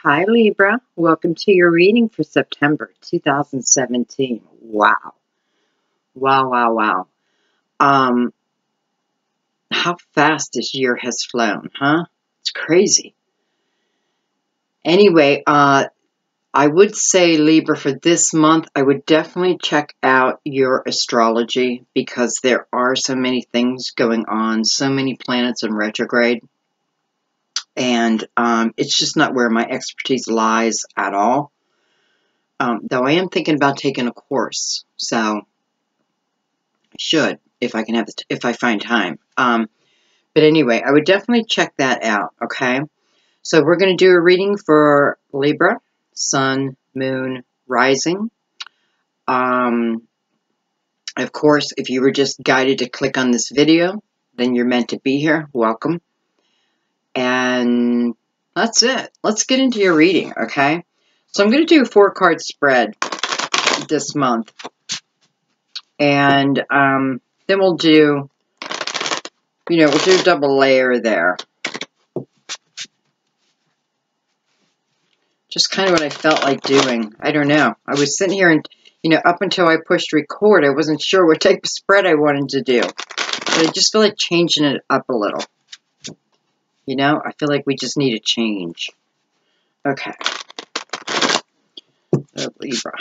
Hi Libra, welcome to your reading for September 2017. Wow. Wow, wow, wow. How fast this year has flown, huh? It's crazy. Anyway, I would say Libra for this month, I would definitely check out your astrology because there are so many things going on, so many planets in retrograde. And it's just not where my expertise lies at all. Though I am thinking about taking a course, so I should if I can if I find time. But anyway, I would definitely check that out. Okay, so we're going to do a reading for Libra, Sun, Moon, Rising. Of course, if you were just guided to click on this video, then you're meant to be here. Welcome, and that's it. Let's get into your reading. Okay, so I'm going to do a 4-card spread this month. And then we'll do, we'll do double layer there. Just kind of what I felt like doing. I don't know. I was sitting here and, up until I pushed record, I wasn't sure what type of spread I wanted to do. But I just feel like changing it up a little. I feel like we just need a change. Okay. So, Libra.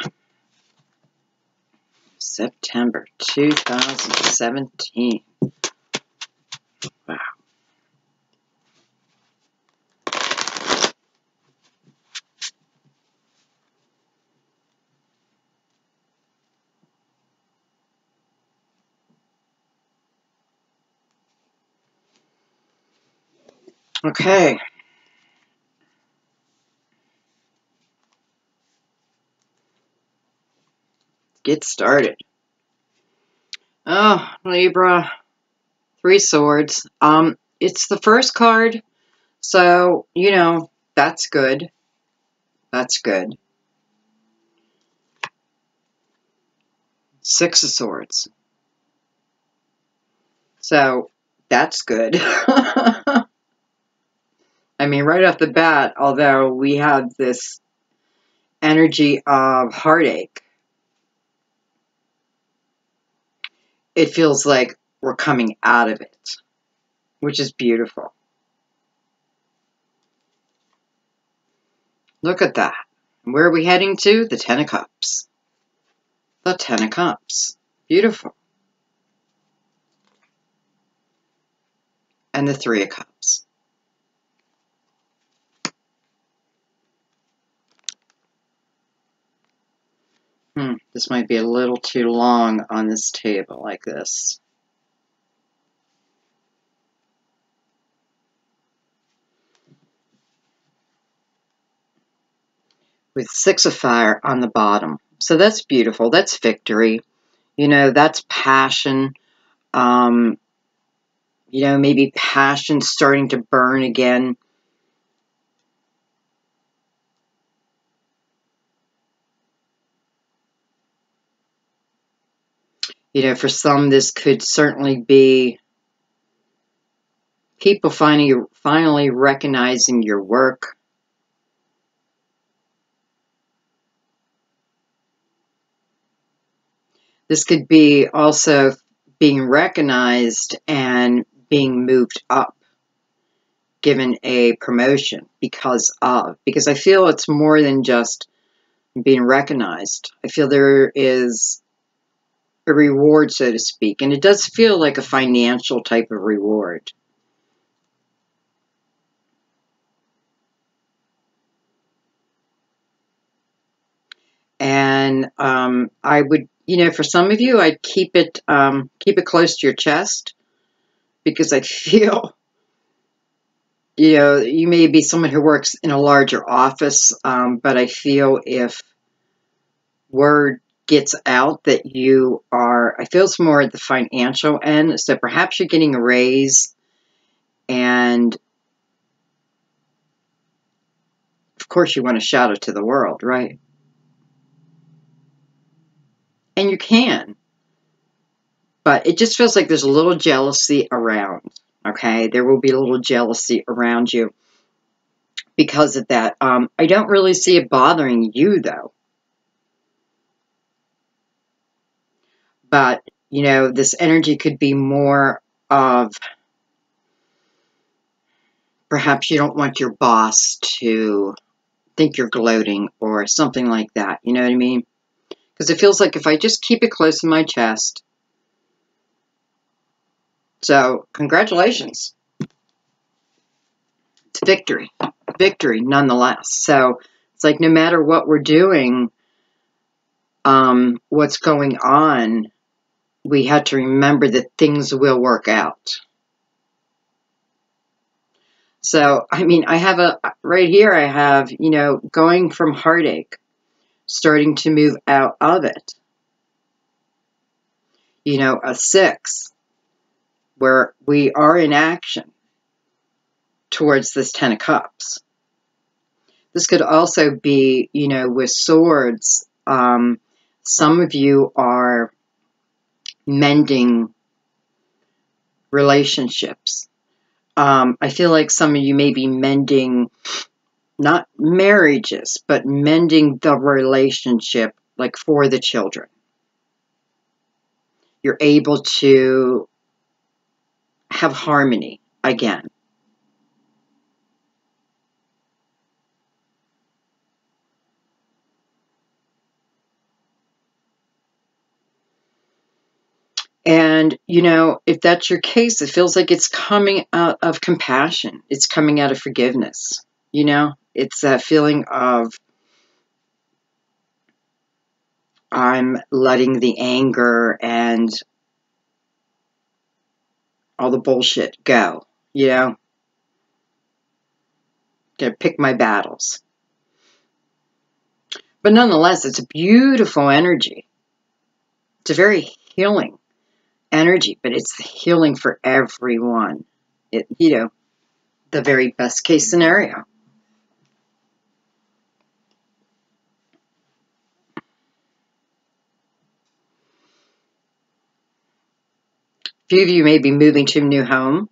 September 2017. Wow. Okay. Get started. Oh, Libra. 3 swords. It's the first card, so, that's good. That's good. 6 of swords. So, that's good. I mean, right off the bat, although we have this energy of heartache, it feels like we're coming out of it, which is beautiful. Look at that. Where are we heading to? The 10 of Cups. The 10 of Cups. Beautiful. And the 3 of Cups. This might be a little too long on this table like this. With 6 of fire on the bottom. So that's beautiful. That's victory. That's passion. Maybe passion starting to burn again. For some, this could certainly be people finally recognizing your work. This could be also being recognized and being moved up, given a promotion because I feel it's more than just being recognized. I feel there is a reward, so to speak, and it does feel like a financial type of reward. And I would, for some of you, I'd keep it close to your chest, because I feel, you may be someone who works in a larger office, but I feel if word gets out that you are, I feel it's more at the financial end, so perhaps you're getting a raise, and of course you want to shout it to the world, right? And you can, but it just feels like there's a little jealousy around, okay? There will be a little jealousy around you. because of that. I don't really see it bothering you, though. But, you know, this energy could be more of perhaps you don't want your boss to think you're gloating or something like that. You know what I mean? Because it feels like if I just keep it close in my chest. So, congratulations. It's victory. Victory, nonetheless. So, it's like no matter what we're doing, what's going on, we have to remember that things will work out. So, I mean, I have right here, I have, you know, going from heartache, starting to move out of it. You know, a 6, where we are in action towards this 10 of Cups. This could also be, you know, with swords, some of you are mending relationships. I feel like some of you may be mending, not marriages, but mending the relationship, like for the children. You're able to have harmony again. And, you know, if that's your case, it feels like it's coming out of compassion. It's coming out of forgiveness. You know, it's that feeling of I'm letting the anger and all the bullshit go, you know? Gonna pick my battles. But nonetheless, it's a beautiful energy. It's a very healing energy, but it's healing for everyone. It, you know, the very best case scenario. A few of you may be moving to a new home.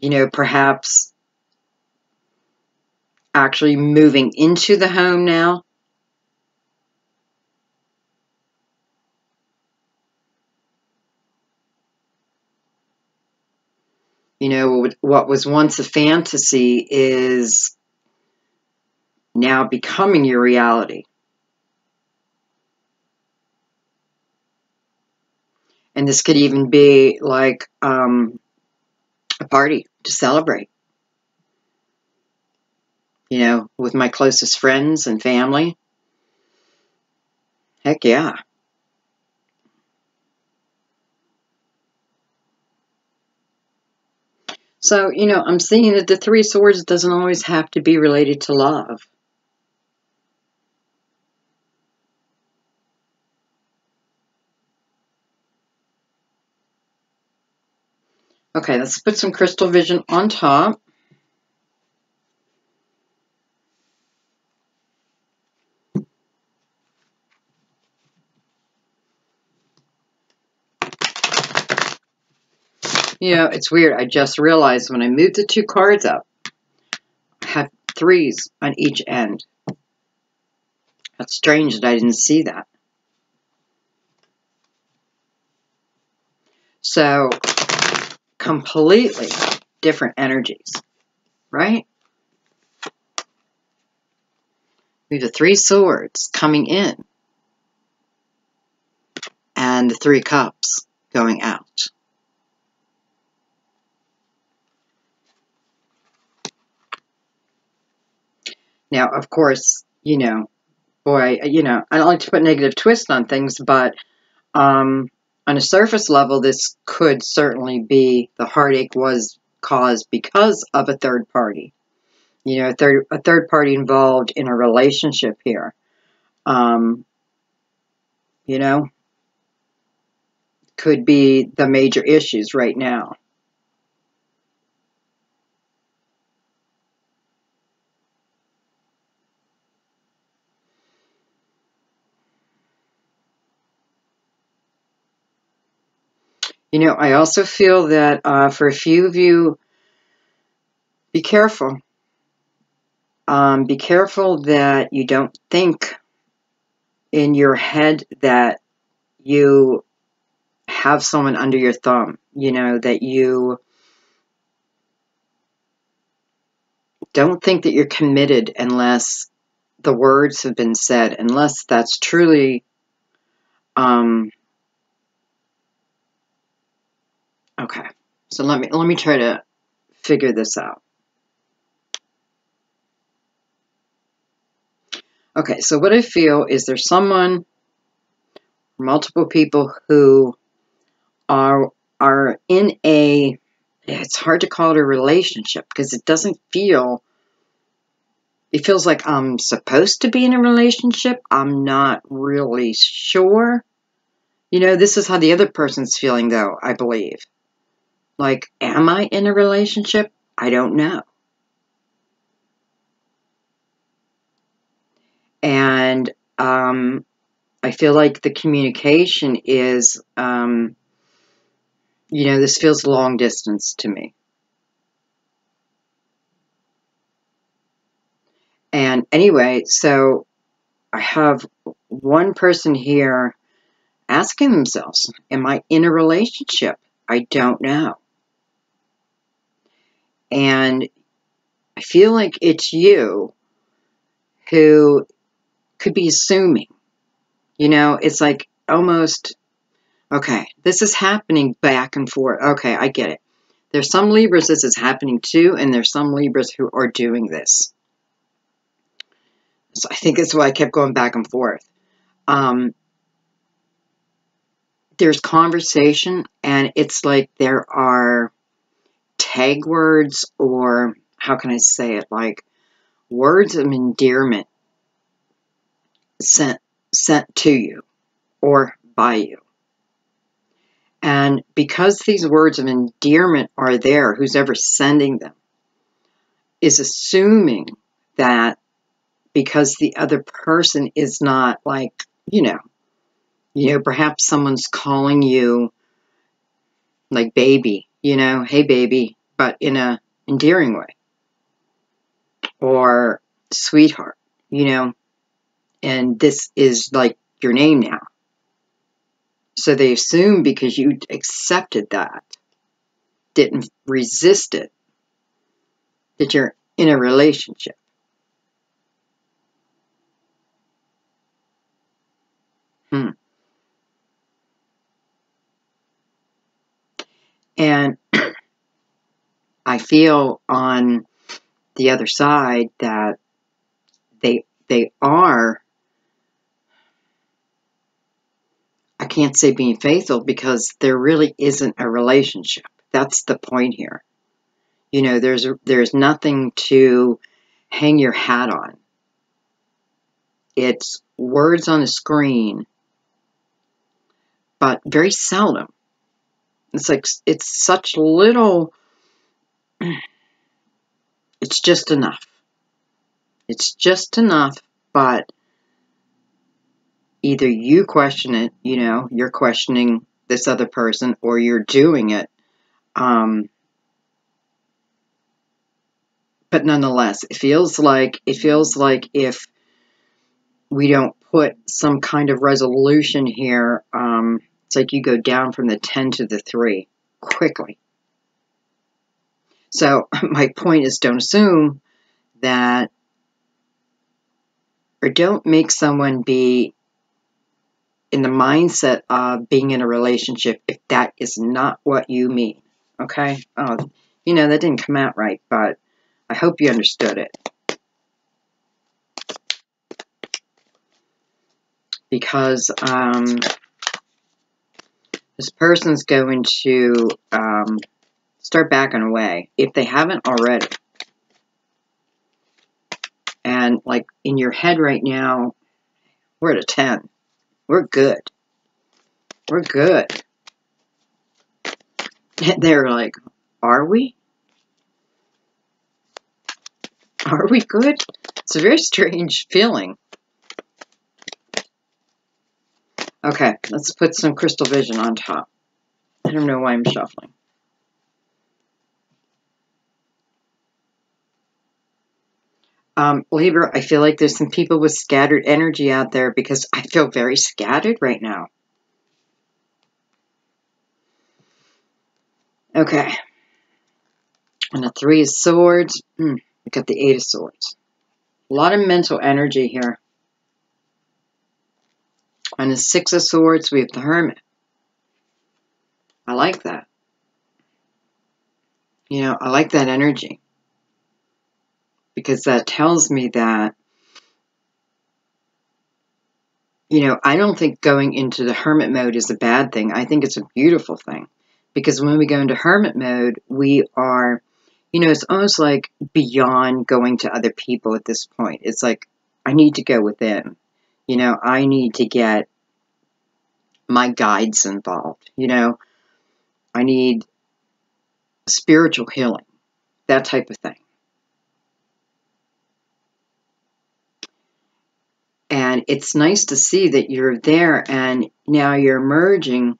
You know, perhaps actually moving into the home now. You know, what was once a fantasy is now becoming your reality. And this could even be like a party to celebrate, you know, with my closest friends and family. Heck yeah. So, you know, I'm seeing that the 3 swords doesn't always have to be related to love. Okay, let's put some crystal vision on top. You know, it's weird. I just realized when I moved the 2 cards up, I had 3s on each end. That's strange that I didn't see that. So, completely different energies, right? We have the 3 swords coming in and the 3 cups going out. Now, of course, you know, boy, you know, I don't like to put negative twist on things, but on a surface level, this could certainly be the heartache was caused because of a third party. You know, a third party involved in a relationship here. You know, could be the major issues right now. You know, I also feel that for a few of you, Be careful. Be careful that you don't think in your head that you have someone under your thumb, you know, that you don't think that you're committed unless the words have been said, unless that's truly, okay. So let me try to figure this out. Okay, so what I feel is there's someone, multiple people who are in a, it's hard to call it a relationship because it doesn't feel, it feels like I'm supposed to be in a relationship. I'm not really sure. You know, this is how the other person's feeling though, I believe. Like, am I in a relationship? I don't know. And I feel like the communication is, you know, this feels long distance to me. And anyway, so I have one person here asking themselves, am I in a relationship? I don't know. And I feel like it's you who could be assuming. You know, it's like almost, okay, this is happening back and forth. Okay, I get it. There's some Libras this is happening to, and there's some Libras who are doing this. So I think that's why I kept going back and forth. There's conversation, and it's like there are tag words, or how can I say it, like words of endearment sent to you or by you. And because these words of endearment are there, who's ever sending them is assuming that because the other person is not like, you know, perhaps someone's calling you like baby, you know, hey baby, but in a endearing way, or sweetheart, you know, and this is like your name now. So they assume because you accepted that, didn't resist it, that you're in a relationship. And I feel on the other side that they are, I can't say being faithful because there really isn't a relationship. That's the point here. You know, there's nothing to hang your hat on. It's words on a screen, but very seldom. It's like, it's such little, it's just enough. It's just enough, but either you question it, you know, you're questioning this other person, or you're doing it. But nonetheless, it feels like if we don't put some kind of resolution here, it's like you go down from the 10 to the 3 quickly. So my point is, don't assume that, or don't make someone be in the mindset of being in a relationship if that is not what you mean. Okay? You know, that didn't come out right, but I hope you understood it. Because this person's going to start backing away if they haven't already. And like in your head right now, we're at a 10. We're good. We're good. And they're like, are we? Are we good? It's a very strange feeling. Okay, let's put some crystal vision on top. I don't know why I'm shuffling. Libra, I feel like there's some people with scattered energy out there because I feel very scattered right now. Okay. And the Three of Swords. We got the Eight of Swords. A lot of mental energy here. And the Six of Swords, we have the Hermit. I like that. You know, I like that energy. Because that tells me that, you know, I don't think going into the hermit mode is a bad thing. I think it's a beautiful thing. Because when we go into hermit mode, we are, you know, it's almost like beyond going to other people at this point. It's like, I need to go within. You know, I need to get my guides involved. You know, I need spiritual healing, that type of thing. And it's nice to see that you're there and now you're merging.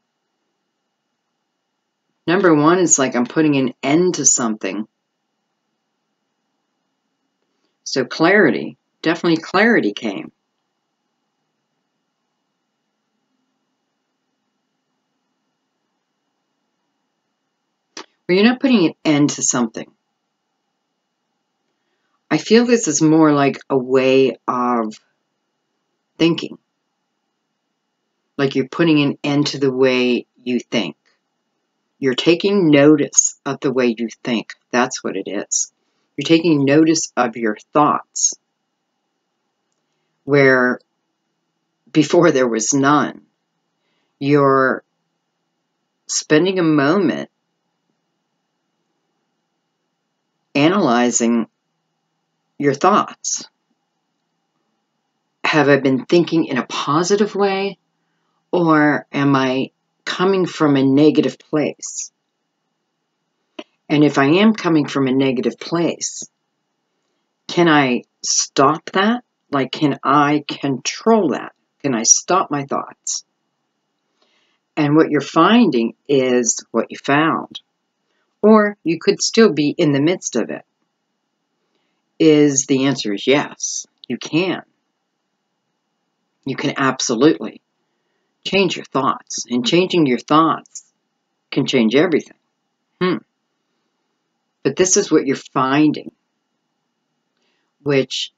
Number one is like I'm putting an end to something. So clarity, definitely clarity came. Well, you're not putting an end to something. I feel this is more like a way of thinking. Like you're putting an end to the way you think. You're taking notice of the way you think. That's what it is. You're taking notice of your thoughts. Where before there was none. You're spending a moment analyzing your thoughts. Have I been thinking in a positive way, or am I coming from a negative place? And if I am coming from a negative place, can I stop that? Like, can I control that? Can I stop my thoughts? And what you're finding is what you found. Or you could still be in the midst of it. Is the answer is yes, you can. You can absolutely change your thoughts. And changing your thoughts can change everything. But this is what you're finding, which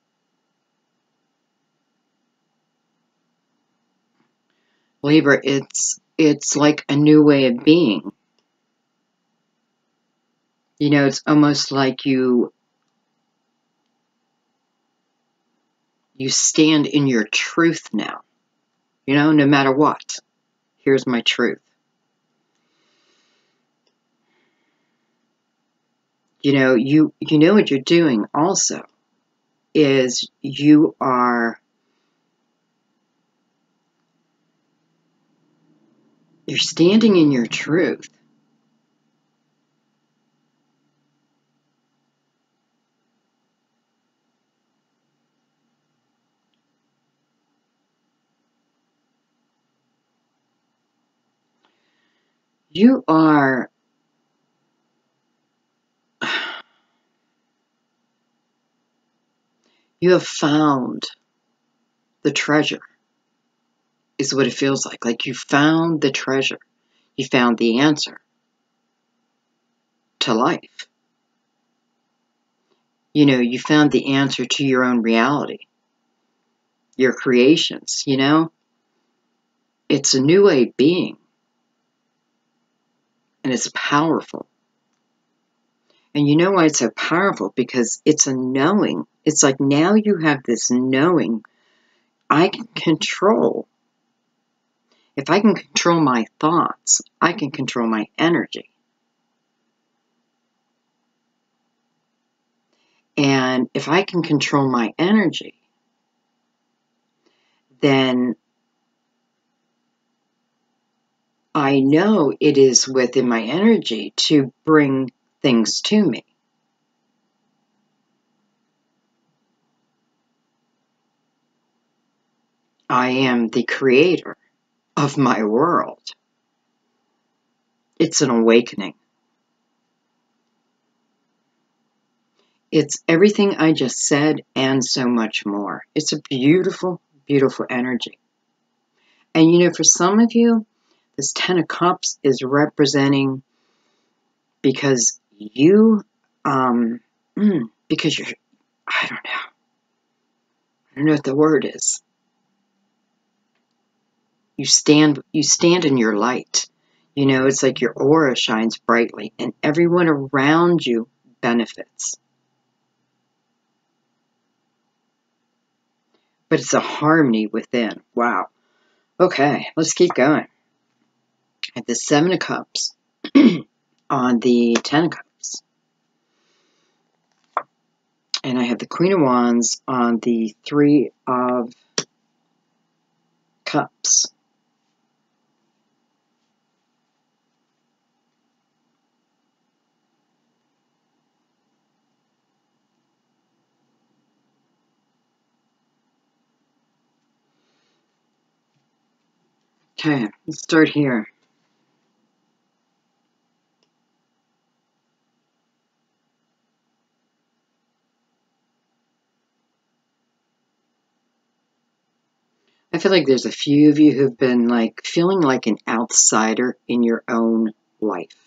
Libra, it's like a new way of being. You know, it's almost like you stand in your truth now. You know, no matter what. Here's my truth. You know, you know what you're doing also is you're standing in your truth. You have found the treasure, is what it feels like. Like you found the treasure. You found the answer to life. You know, you found the answer to your own reality, your creations, you know? It's a new way of being. And it's powerful. And you know why it's so powerful? Because it's a knowing. It's like now you have this knowing. I can control. If I can control my thoughts, I can control my energy. And if I can control my energy, then I know it is within my energy to bring things to me. I am the creator of my world. It's an awakening. It's everything I just said and so much more. It's a beautiful, beautiful energy. And you know, for some of you, this Ten of Cups is representing because you, because you're, I don't know what the word is. You stand in your light. You know, it's like your aura shines brightly and everyone around you benefits. But it's a harmony within. Wow. Okay, let's keep going. I have the Seven of Cups on the Ten of Cups. And I have the Queen of Wands on the Three of Cups. Okay, let's start here. I feel like there's a few of you who've been like feeling like an outsider in your own life.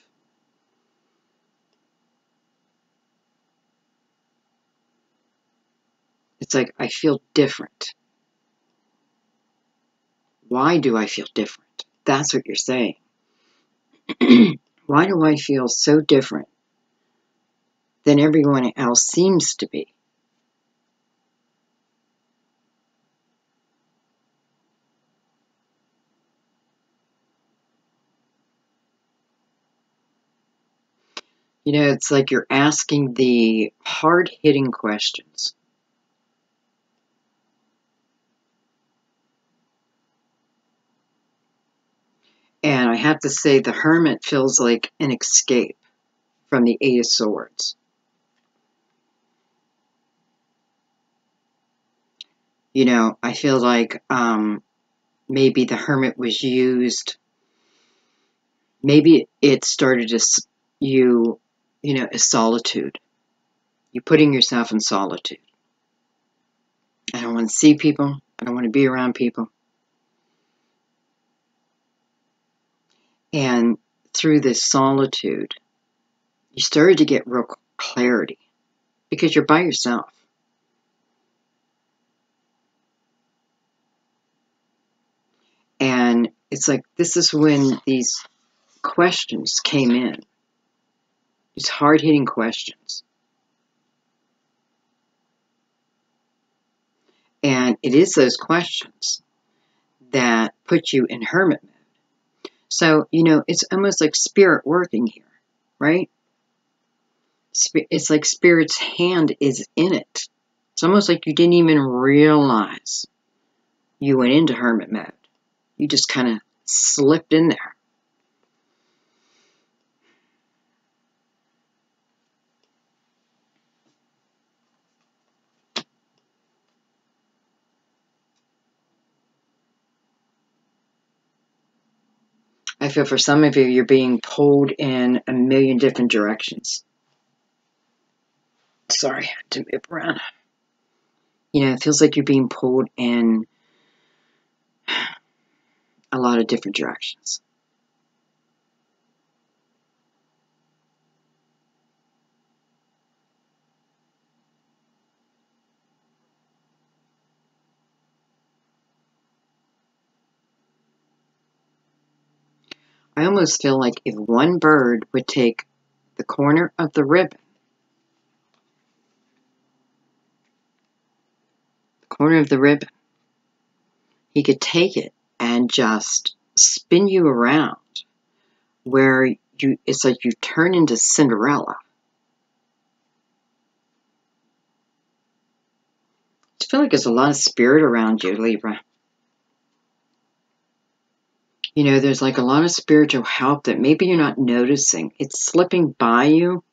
It's like, I feel different. Why do I feel different? That's what you're saying. Why do I feel so different than everyone else seems to be? You know, it's like you're asking the hard-hitting questions. And I have to say, the Hermit feels like an escape from the Eight of Swords. You know, I feel like maybe the Hermit was used, maybe it started as you know, as solitude. You're putting yourself in solitude. I don't want to see people. I don't want to be around people. And through this solitude, you started to get real clarity because you're by yourself. And it's like, this is when these questions came in, these hard-hitting questions. And it is those questions that put you in hermit mode. So, you know, it's almost like spirit working here, right? It's like spirit's hand is in it. It's almost like you didn't even realize you went into hermit mode. You just kind of slipped in there. I feel for some of you, you're being pulled in a million different directions. Sorry, I had to move around. You know, it feels like you're being pulled in a lot of different directions. I almost feel like if one bird would take the corner of the ribbon, he could take it and just spin you around where it's like you turn into Cinderella. I feel like there's a lot of spirit around you, Libra. You know, there's like a lot of spiritual help that maybe you're not noticing. It's slipping by you.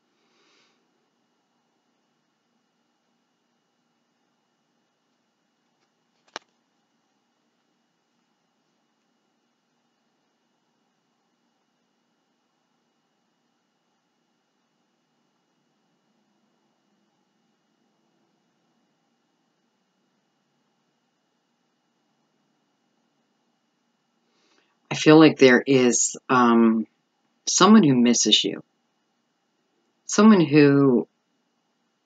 feel like there is someone who misses you. Someone who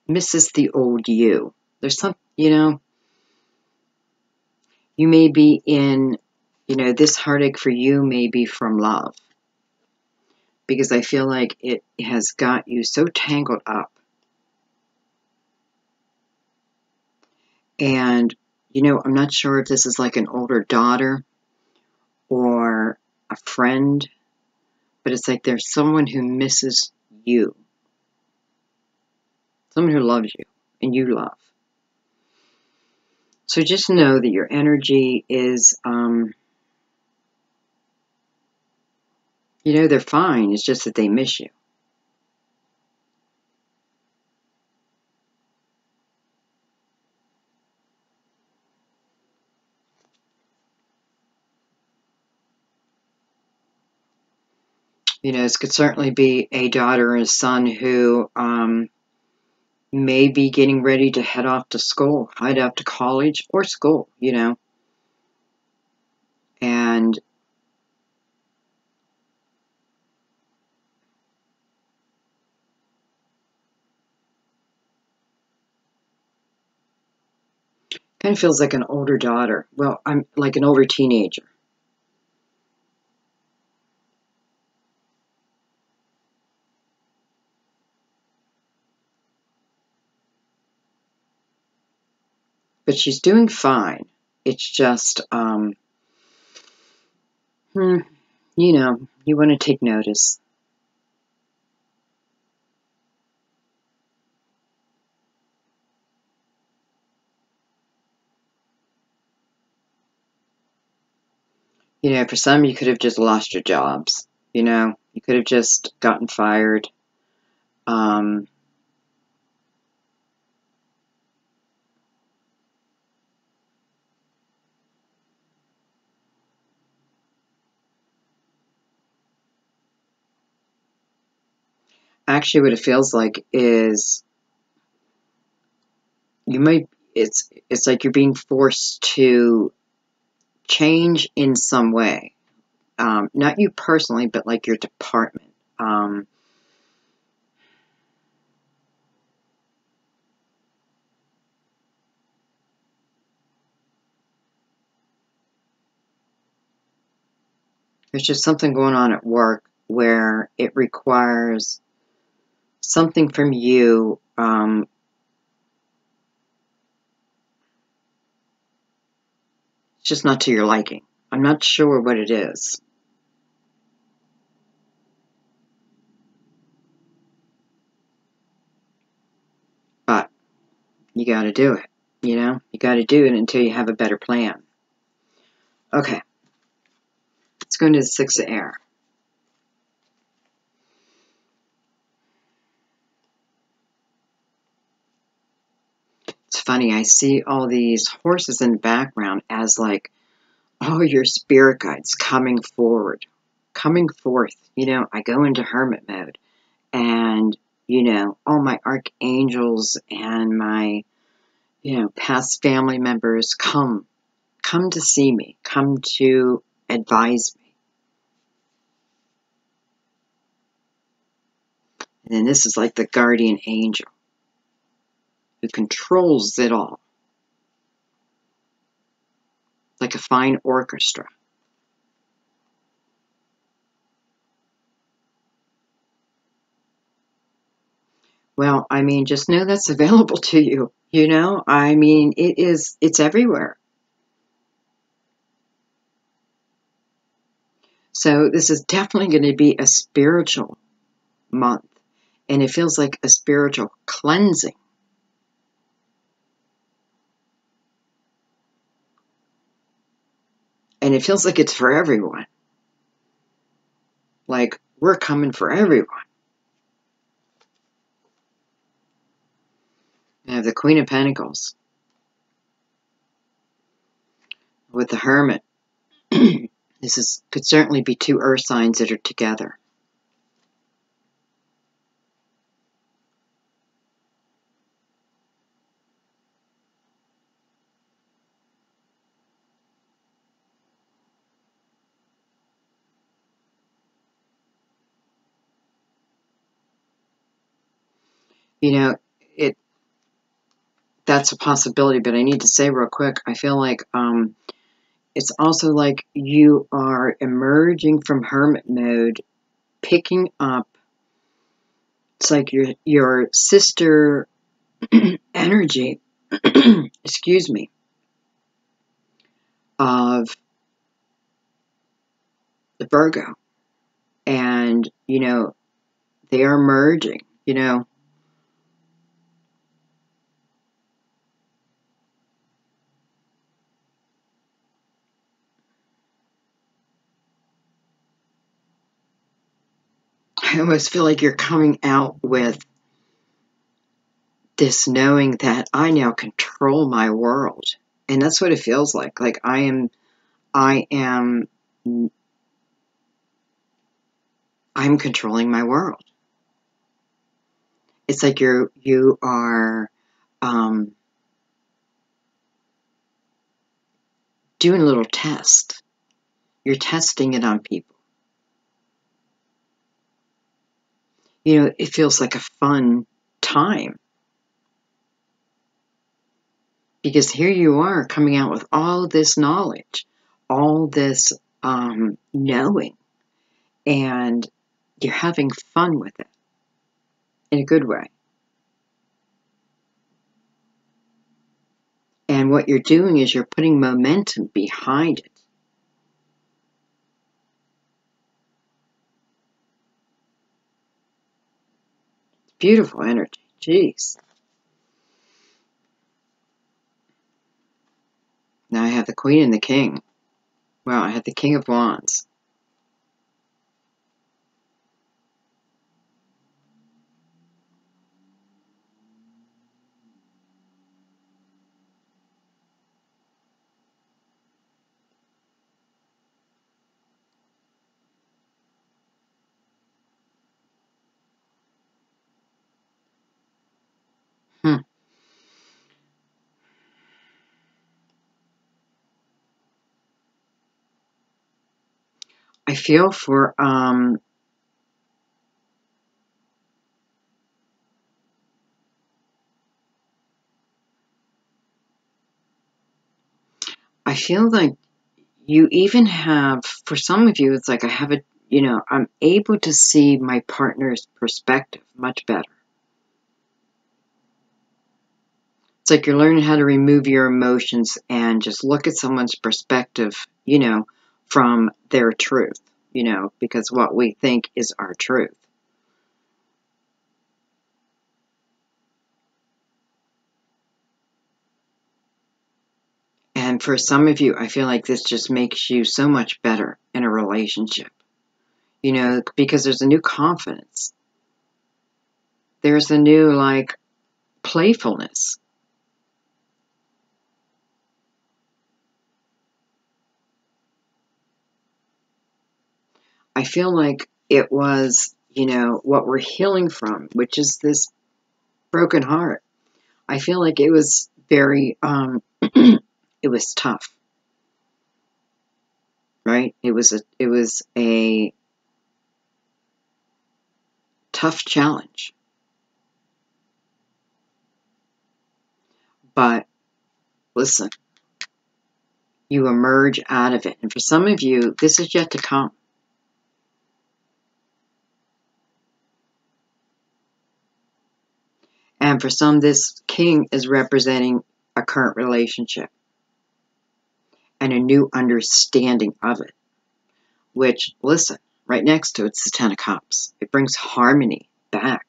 misses the old you. There's some, you may be in, this heartache for you may be from love. Because I feel like it has got you so tangled up. And, I'm not sure if this is like an older daughter or a friend, but it's like there's someone who misses you. Someone who loves you and you love. So just know that your energy is, they're fine. It's just that they miss you. This could certainly be a daughter or a son who may be getting ready to head off to school, head off to college or school, And kind of feels like an older daughter. Well, I'm like an older teenager. But she's doing fine. It's just, you want to take notice. For some, you could have just lost your jobs. You could have just gotten fired. Actually, what it feels like is it's like you're being forced to change in some way. Not you personally, but like your department. There's just something going on at work where it requires something from you. It's just not to your liking. I'm not sure what it is. But you got to do it. You got to do it until you have a better plan. Okay. Let's go into the Six of Air. It's funny. I see all these horses in the background as like, oh, your spirit guides coming forward, coming forth. I go into hermit mode and, all my archangels and my, past family members come to see me, come to advise me. And then this is like the guardian angel who controls it all. Like a fine orchestra. Well, just know that's available to you. It's everywhere. So this is definitely going to be a spiritual month. And it feels like a spiritual cleansing. And it feels like it's for everyone. Like, we're coming for everyone. I have the Queen of Pentacles with the Hermit. Could certainly be two earth signs that are together. You know, it that's a possibility, but I need to say real quick, I feel like it's also like you are emerging from hermit mode, picking up, it's like your sister energy, excuse me, of the Virgo. And, they are merging, I almost feel like you're coming out with this knowing that I now control my world. And that's what it feels like. Like I'm controlling my world. It's like you are doing a little test. You're testing it on people. It feels like a fun time. Because here you are coming out with all this knowledge, all this knowing, and you're having fun with it in a good way. And what you're doing is you're putting momentum behind it. It's beautiful energy. Jeez. Now I have the Queen and the King. Well, I have the King of Wands. Hmm. I feel for I feel like you even have, for some of you, it's like I have I'm able to see my partner's perspective much better. It's like you're learning how to remove your emotions and just look at someone's perspective, from their truth, because what we think is our truth. And for some of you, I feel like this just makes you so much better in a relationship, because there's a new confidence. There's a new, playfulness. I feel like it was, what we're healing from, which is this broken heart. I feel like it was very, it was tough, right? It was a tough challenge, but listen, you emerge out of it. And for some of you, this is yet to come. And for some, this king is representing a current relationship and a new understanding of it, which, listen, right next to it's the Ten of Cups. It brings harmony back.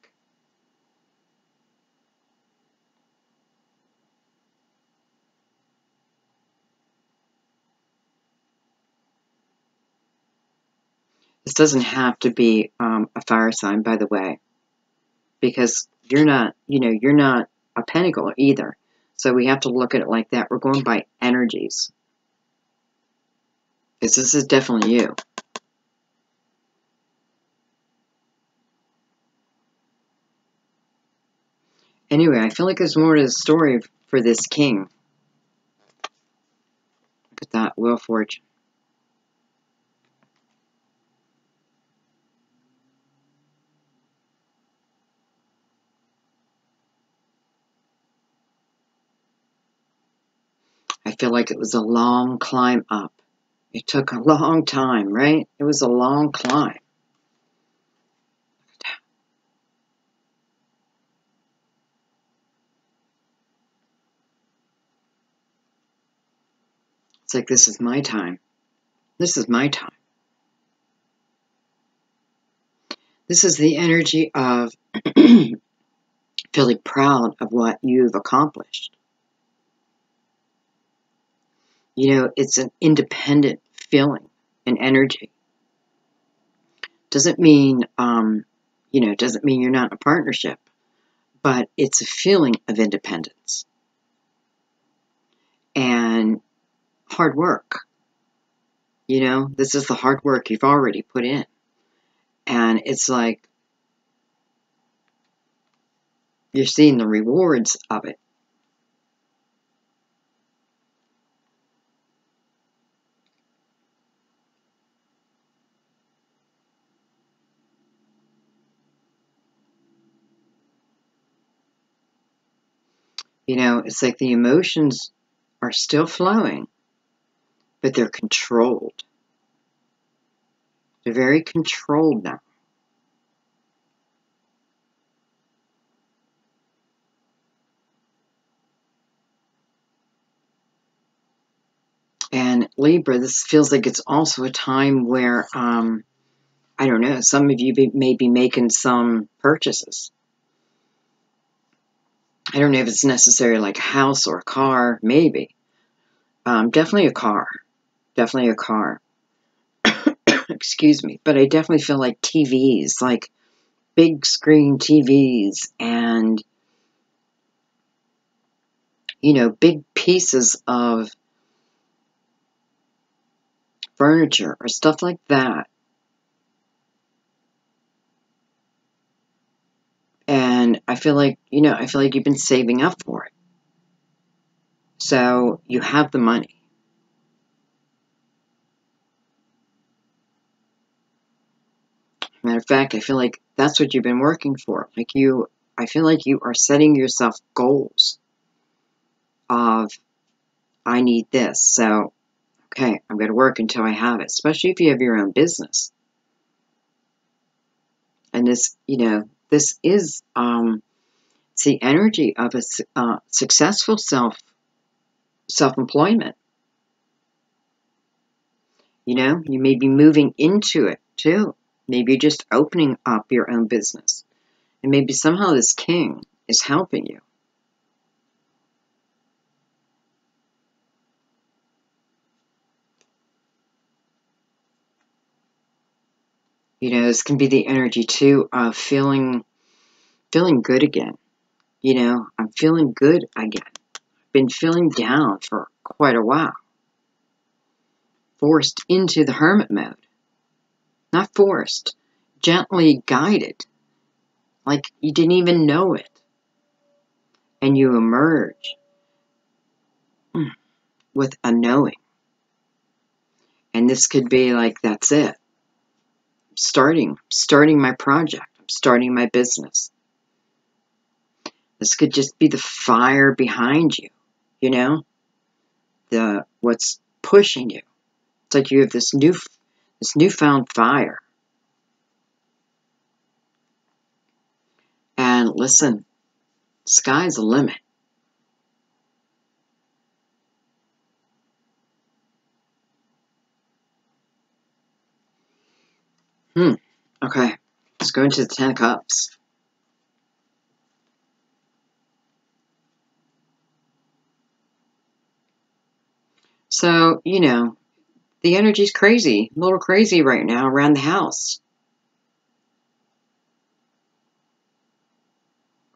This doesn't have to be a fire sign, by the way, because you're not a pentacle either. So we have to look at it like that. We're going by energies. Because this is definitely you. Anyway, I feel like there's more to the story for this king. Look at that, Wheel of Fortune. feel like it was a long climb up. It took a long time, right? It was a long climb. It's like, this is my time. This is my time. This is the energy of feeling proud of what you've accomplished. You know, it's an independent feeling and energy. Doesn't mean, doesn't mean you're not in a partnership, but it's a feeling of independence and hard work. You know, this is the hard work you've already put in. And it's like you're seeing the rewards of it. You know, it's like the emotions are still flowing, but they're controlled. They're very controlled now. And Libra, this feels like it's also a time where, I don't know, some of you may be making some purchases. I don't know if it's necessary like a house or a car, maybe. Definitely a car. Definitely a car. Excuse me. But I definitely feel like TVs, like big screen TVs and, you know, big pieces of furniture or stuff like that. And I feel like, I feel like you've been saving up for it. So you have the money. Matter of fact, I feel like that's what you've been working for. I feel like you are setting yourself goals of, I need this. So, okay, I'm going to work until I have it, especially if you have your own business. And this, this is it's the energy of a successful self-employment. You know, you may be moving into it too. Maybe you're just opening up your own business. And maybe somehow this king is helping you. You know, this can be the energy too of feeling good again. You know, I'm feeling good again. I've been feeling down for quite a while. Forced into the hermit mode. Not forced, gently guided. Like you didn't even know it. And you emerge with a knowing. And this could be like, that's it. Starting my project. I'm starting my business. This could just be the fire behind you, you know? What's pushing you. It's like you have this newfound fire. And listen, sky's the limit. Okay, let's go into the 10 of Cups. So, you know, the energy's crazy, a little crazy right now around the house.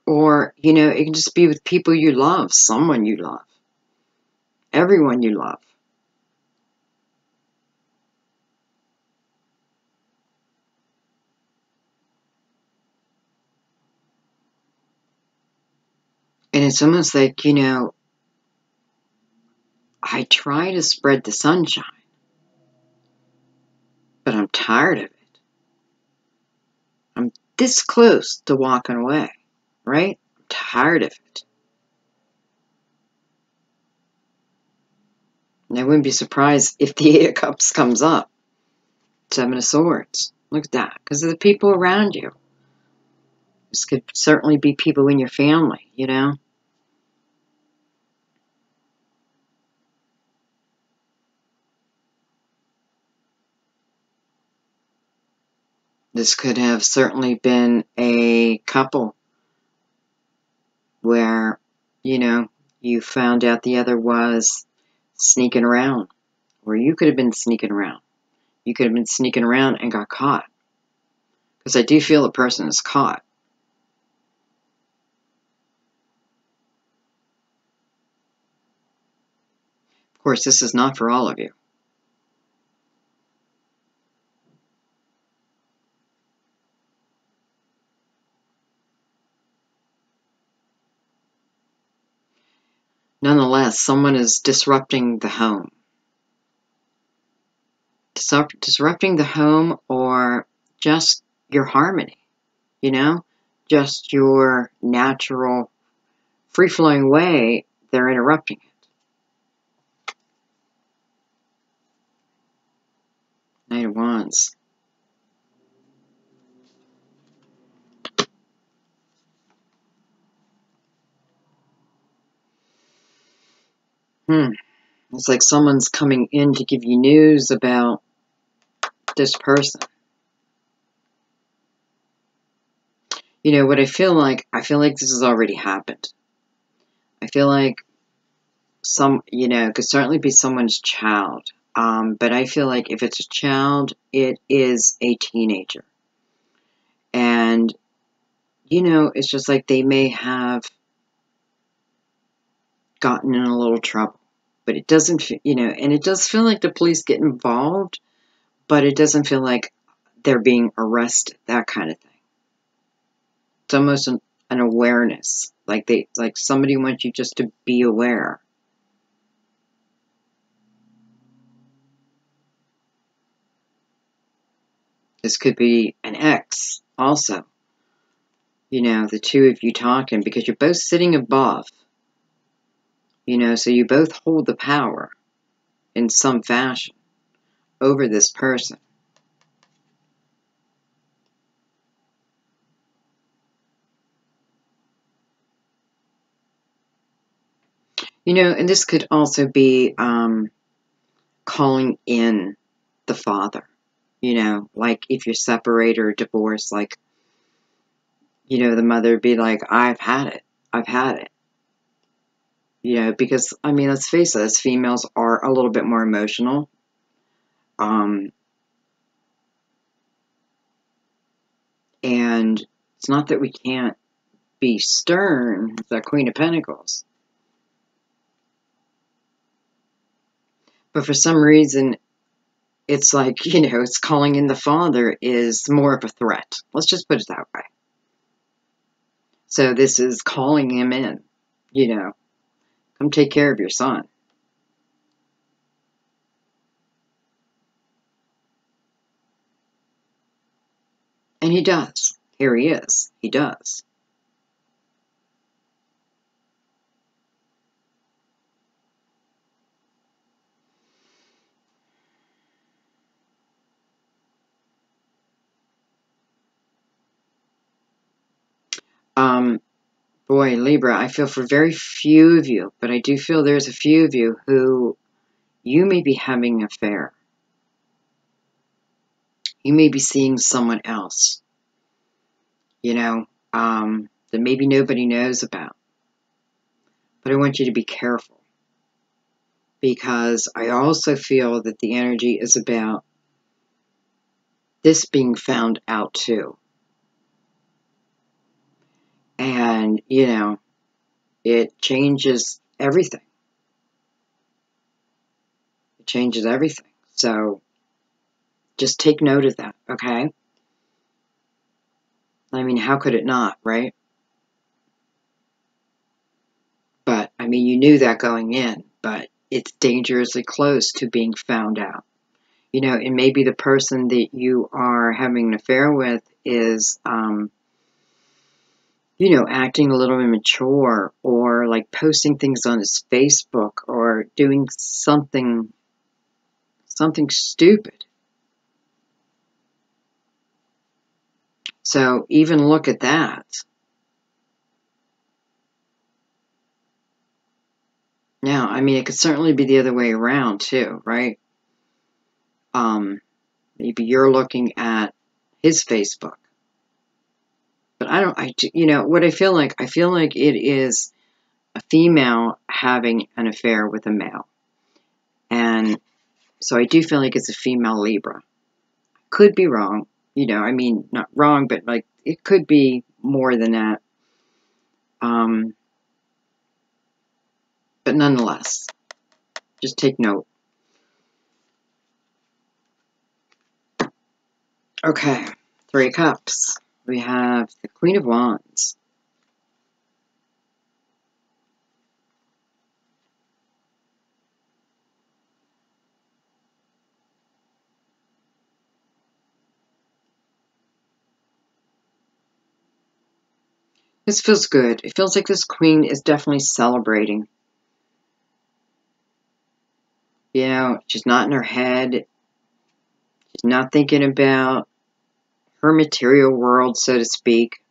Or, you know, it can just be with people you love, someone you love, everyone you love. And it's almost like, you know, I try to spread the sunshine, but I'm tired of it. I'm this close to walking away, right? I'm tired of it. And I wouldn't be surprised if the Eight of Cups comes up. Seven of Swords. Look at that. Because of the people around you. This could certainly be people in your family, you know. This could have certainly been a couple where, you know, you found out the other was sneaking around. Or you could have been sneaking around. You could have been sneaking around and got caught. Because I do feel the person is caught. Of course, this is not for all of you. Nonetheless, someone is disrupting the home. Disrupting the home, or just your harmony, you know? Just your natural, free-flowing way, they're interrupting it. Knight of Wands. It's like someone's coming in to give you news about this person. You know what I feel like? I feel like this has already happened. I feel like it could certainly be someone's child. But I feel like if it's a child, it is a teenager. And, it's just like they may have gotten in a little trouble. But it doesn't, and it does feel like the police get involved, but it doesn't feel like they're being arrested, that kind of thing. It's almost an awareness. Like somebody wants you just to be aware. This could be an ex also. The two of you talking because you're both sitting above. So you both hold the power in some fashion over this person. And this could also be calling in the father. Like if you're separated or divorced, like, the mother would be like, I've had it. I've had it. Because, let's face it, as females are a little bit more emotional. And it's not that we can't be stern, the Queen of Pentacles. But for some reason, it's like, it's calling in the father is more of a threat. Let's just put it that way. So this is calling him in, come take care of your son. And he does. Here he is. He does. Boy, Libra, I feel for very few of you, but I do feel there's a few of you who you may be having an affair. You may be seeing someone else, that maybe nobody knows about. But I want you to be careful, because I also feel that the energy is about this being found out too. And, it changes everything. It changes everything. So just take note of that, okay? How could it not, right? But, you knew that going in, but it's dangerously close to being found out. And maybe the person that you are having an affair with is, acting a little immature, or like posting things on his Facebook, or doing something stupid. So even look at that. Now, I mean, it could certainly be the other way around too, right? Maybe you're looking at his Facebook. But what I feel like it is a female having an affair with a male. And so I do feel like it's a female Libra. Could be wrong. I mean, not wrong, but like it could be more than that. But nonetheless, just take note. Okay, 3 of Cups. We have the Queen of Wands. This feels good. It feels like this queen is definitely celebrating. She's not in her head. She's not thinking about her material world, so to speak.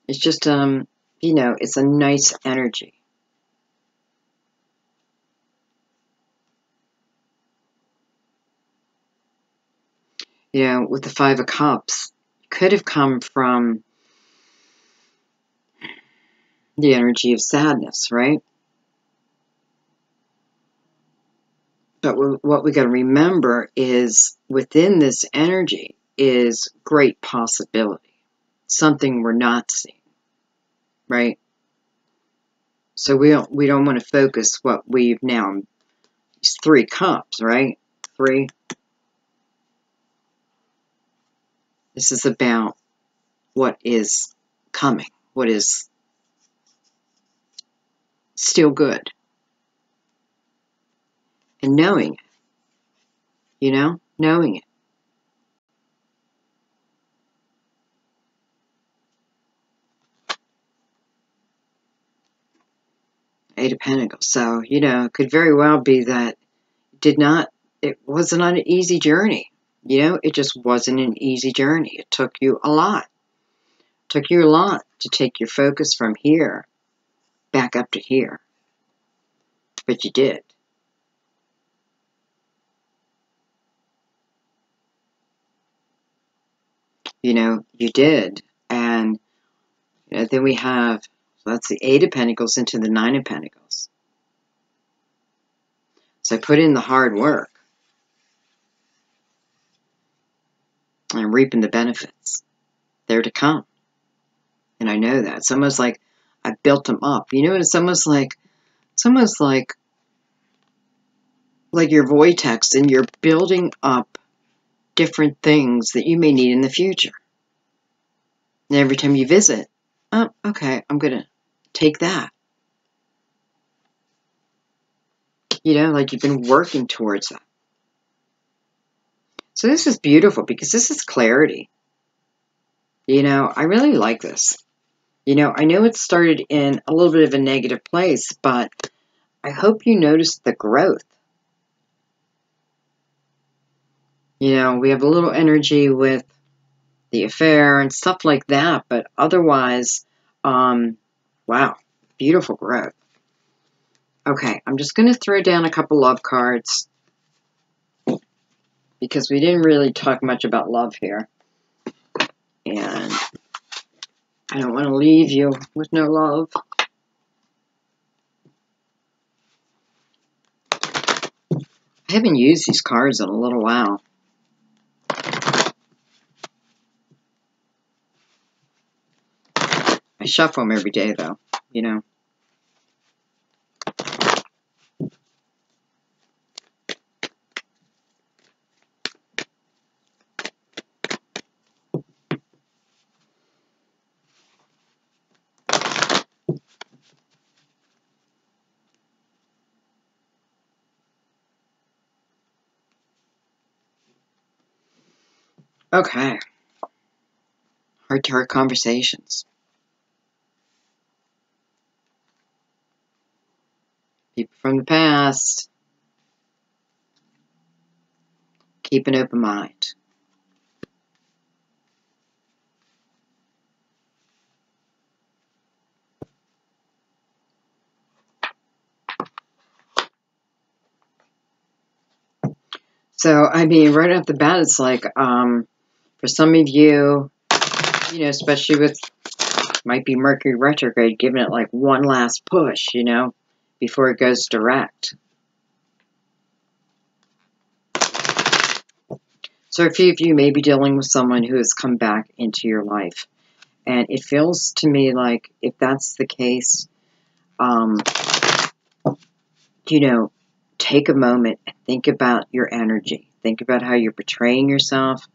It's just, it's a nice energy. With the 5 of Cups, it could have come from the energy of sadness, right? But what we got to remember is within this energy is great possibility, something we're not seeing, right? So we don't want to focus what we've now. It's 3 Cups, right? 3. This is about what is coming, what is still good, and knowing it. Knowing it. Eight of Pentacles. So, it could very well be that it wasn't an easy journey. It just wasn't an easy journey. It took you a lot. It took you a lot to take your focus from here back up to here. But you did. You did. And then we have, so that's the 8 of Pentacles into the 9 of Pentacles. So I put in the hard work. I'm reaping the benefits. They're to come. And I know that. It's almost like I built them up. It's almost like your vortex, and you're building up different things that you may need in the future. And every time you visit, oh, okay, I'm going to take that. Like you've been working towards that. So this is beautiful because this is clarity. I really like this. I know it started in a little bit of a negative place, but I hope you noticed the growth. We have a little energy with the affair and stuff like that, but otherwise, wow, beautiful growth. Okay, I'm just going to throw down a couple love cards because we didn't really talk much about love here. And I don't want to leave you with no love. I haven't used these cards in a little while. I shuffle them every day, though, Okay. Heart-to-heart conversations. Keep it from the past. Keep an open mind. So, I mean, right off the bat, it's like, for some of you, you know, especially with, might be Mercury retrograde, giving it like one last push, you know, before it goes direct. So a few of you may be dealing with someone who has come back into your life. And it feels to me like if that's the case, you know, take a moment and think about your energy. Think about how you're portraying yourself.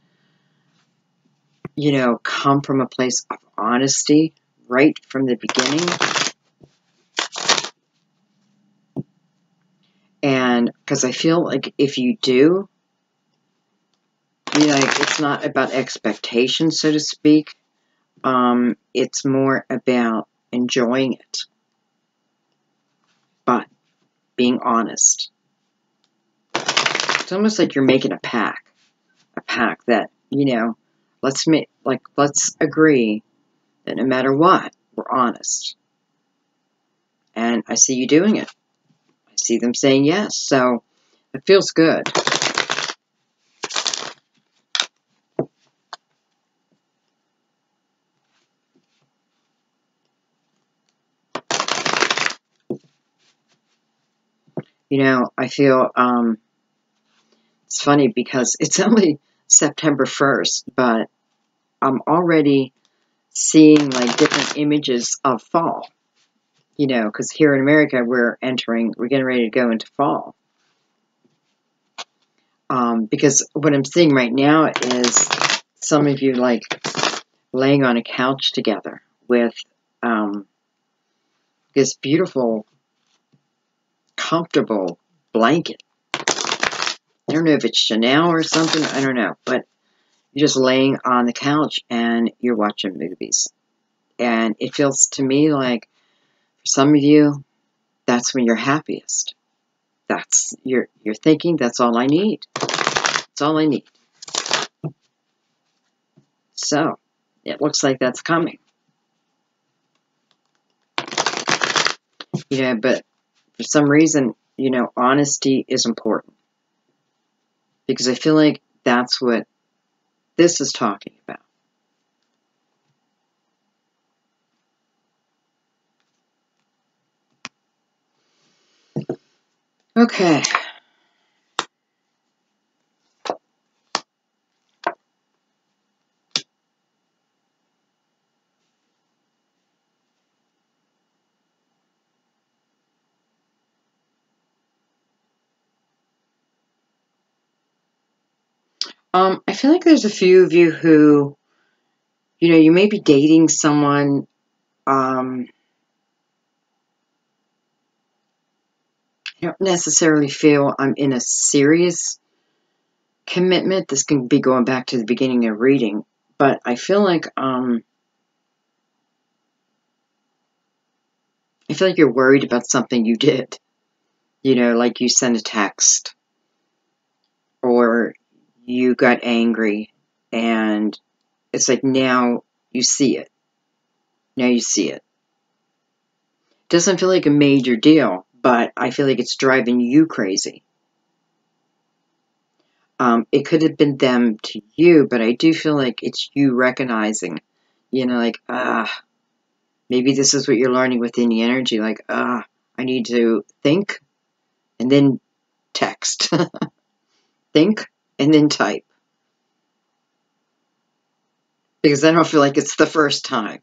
You know, come from a place of honesty right from the beginning. And because I feel like if you do, you know, like, it's not about expectation, so to speak. It's more about enjoying it, but being honest. It's almost like you're making a pact that, you know, let's agree that no matter what, we're honest. And I see you doing it. I see them saying yes, so it feels good. You know, I feel, it's funny because it's only September 1st, but I'm already seeing like different images of fall. You know, because here in America, we're getting ready to go into fall. Because what I'm seeing right now is some of you like laying on a couch together with this beautiful, comfortable blanket. I don't know if it's Chanel or something, I don't know, but you're just laying on the couch and you're watching movies. And it feels to me like for some of you, that's when you're happiest. That's you're thinking that's all I need. That's all I need. So it looks like that's coming. You know, but for some reason, you know, honesty is important. Because I feel like that's what this is talking about. Okay. I feel like there's a few of you who, you know, you may be dating someone, I don't necessarily feel I'm in a serious commitment. This can be going back to the beginning of reading, but I feel like you're worried about something you did. You know, like you sent a text or you got angry and it's like now you see it. Now you see it. Doesn't feel like a major deal, but I feel like it's driving you crazy. It could have been them to you, but I do feel like it's you recognizing, you know, like, maybe this is what you're learning within the energy, like, I need to think and then text. Think and then type. Because I don't feel like it's the first time.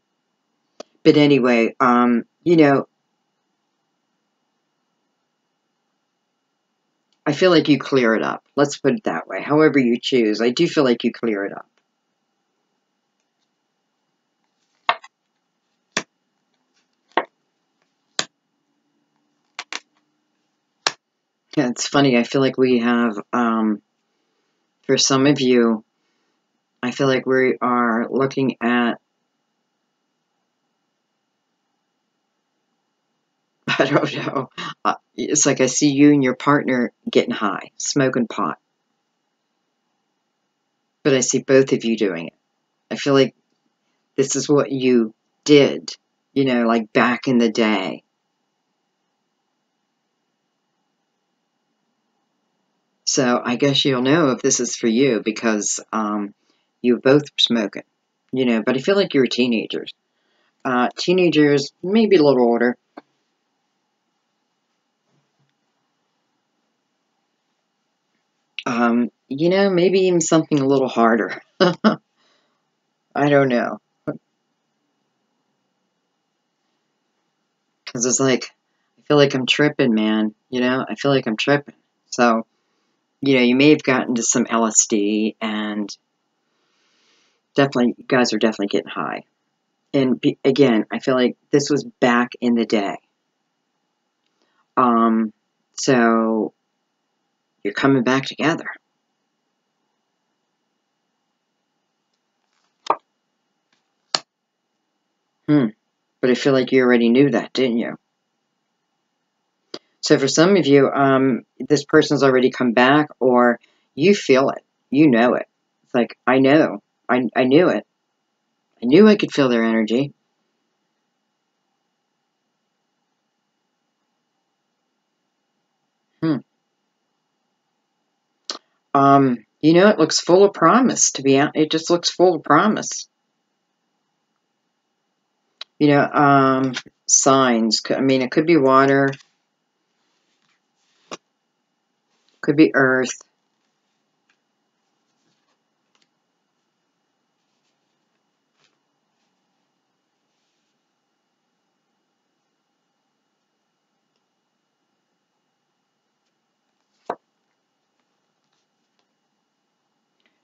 But anyway, you know, I feel like you clear it up. Let's put it that way. However you choose, I do feel like you clear it up. Yeah, it's funny. I feel like we have, for some of you, I feel like we are looking at I don't know. It's like I see you and your partner getting high, smoking pot. But I see both of you doing it. I feel like this is what you did, like back in the day. So I guess you'll know if this is for you because you both were smoking, but I feel like you were teenagers. Teenagers, maybe a little older. Maybe even something a little harder. I don't know. Because it's like, I feel like I'm tripping, man. I feel like I'm tripping. So, you may have gotten to some LSD and definitely, you guys are definitely getting high. And again, I feel like this was back in the day. So you're coming back together. But I feel like you already knew that, didn't you? So for some of you, this person's already come back, or you feel it. You know it. It's like, I know. I knew it. I knew I could feel their energy. It looks full of promise, to be honest. It just looks full of promise. Signs. I mean, it could be water. Could be earth.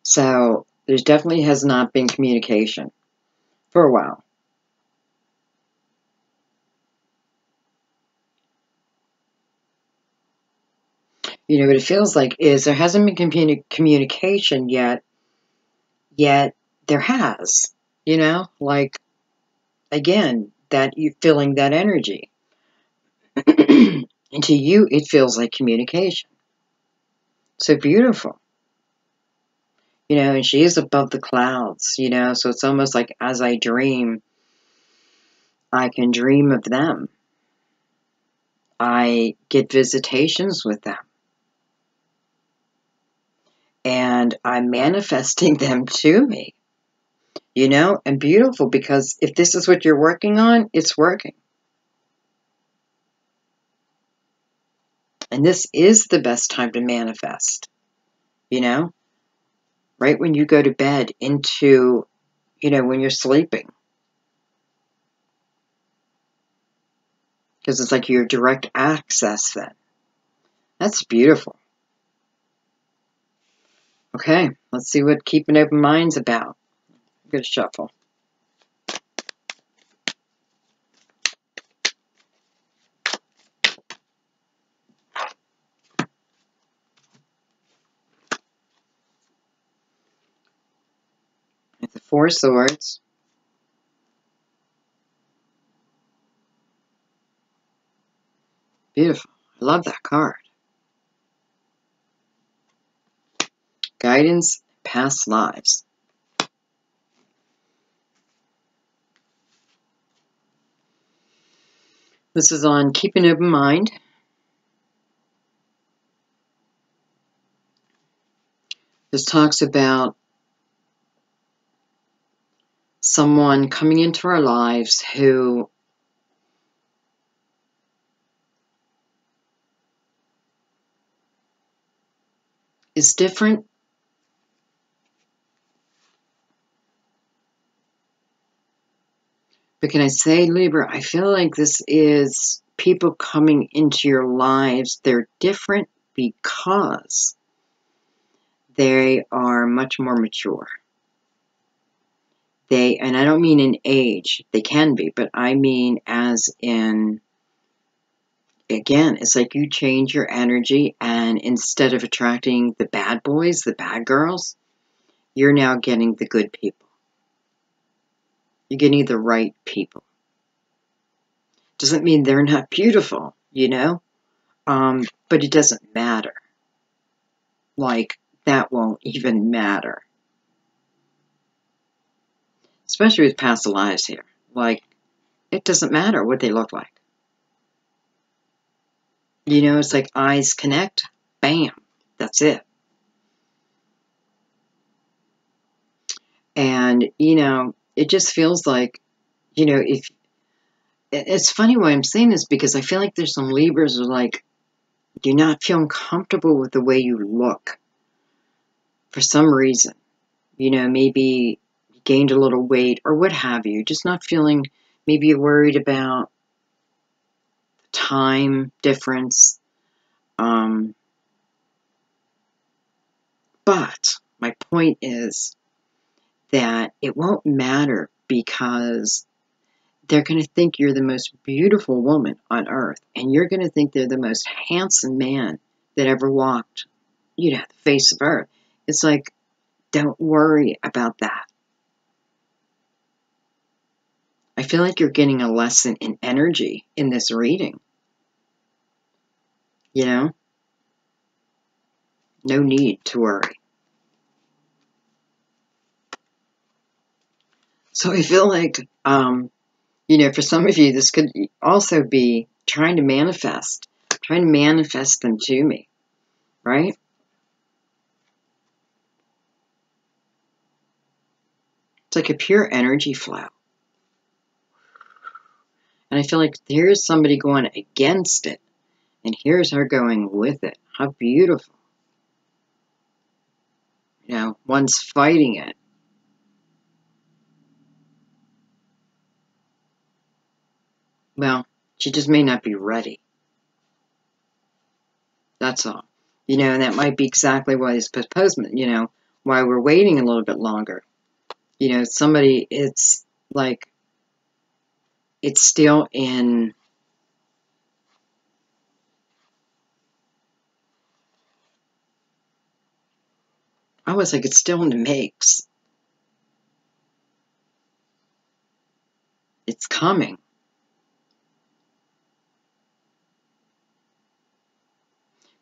So there's definitely has not been communication for a while. What it feels like is there hasn't been communication yet there has, like, again, that you feeling that energy. And to you, it feels like communication. So beautiful. And she is above the clouds, so it's almost like as I dream, I can dream of them. I get visitations with them. And I'm manifesting them to me, and beautiful, because if this is what you're working on, it's working. And this is the best time to manifest, right when you go to bed into, when you're sleeping. Because it's like your direct access then. That's beautiful. Okay, let's see what keeping open mind's about. I'm going to shuffle. With the Four Swords. Beautiful. I love that card. Guidance, past lives. This is on keeping open mind. This talks about someone coming into our lives who is different. But can I say, Libra, I feel like this is people coming into your lives. They're different because they are much more mature. And I don't mean in age, they can be, but I mean as in, again, it's like you change your energy, and instead of attracting the bad boys, the bad girls, you're now getting the good people. You're getting the right people. Doesn't mean they're not beautiful, you know? But it doesn't matter. Like, that won't even matter. Especially with past lives here. Like, it doesn't matter what they look like. You know, it's like eyes connect, bam, that's it. And, you know, it just feels like, you know, if it's funny why I'm saying this, because I feel like there's some Libras who are like, you're not feeling comfortable with the way you look for some reason. You know, maybe you gained a little weight or what have you, just not feeling, maybe you're worried about time difference. But my point is that it won't matter because they're going to think you're the most beautiful woman on earth, and you're going to think they're the most handsome man that ever walked, you know, the face of earth. It's like, don't worry about that. I feel like you're getting a lesson in energy in this reading. You know? No need to worry. So I feel like, you know, for some of you, this could also be trying to manifest them to me, right? It's like a pure energy flow. And I feel like here's somebody going against it, and here's her going with it. How beautiful. You know, one's fighting it. Well, she just may not be ready. That's all. You know, and that might be exactly why this postponement, you know, why we're waiting a little bit longer. You know, somebody, it's like, it's still in, almost like it's still in the makes. It's coming.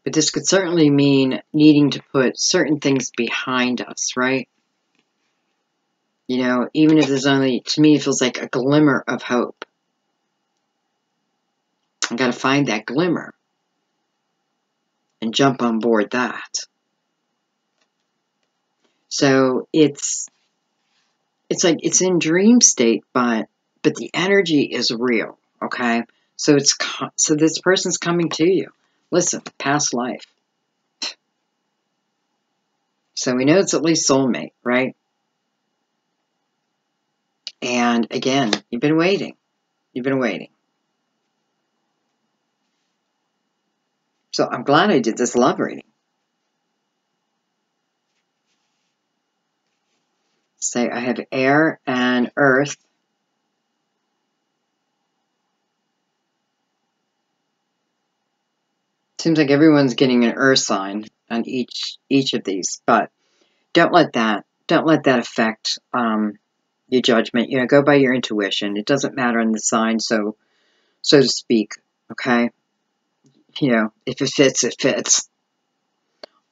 But this could certainly mean needing to put certain things behind us, right? You know, even if there's only, to me, it feels like a glimmer of hope. I got to find that glimmer and jump on board that. So it's like it's in dream state, but the energy is real. Okay, so this person's coming to you. Listen, past life. So we know it's at least soulmate, right? And again, you've been waiting. You've been waiting. So I'm glad I did this love reading. Say I have air and earth. Seems like everyone's getting an earth sign on each of these, but don't let that affect your judgment. You know, go by your intuition. It doesn't matter on the sign, so to speak. Okay, you know, if it fits, it fits.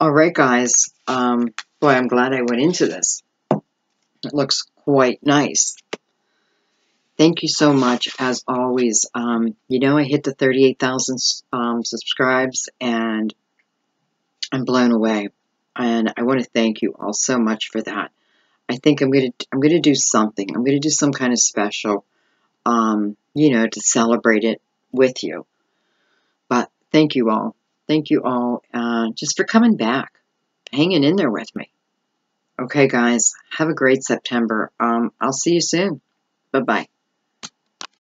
All right, guys. Boy, I'm glad I went into this. It looks quite nice. Thank you so much, as always. You know, I hit the 38,000 subscribes, and I'm blown away. And I want to thank you all so much for that. I think I'm gonna do something. I'm gonna do some kind of special, you know, to celebrate it with you. But thank you all. Thank you all, just for coming back, hanging in there with me. Okay, guys, have a great September. I'll see you soon. Bye-bye.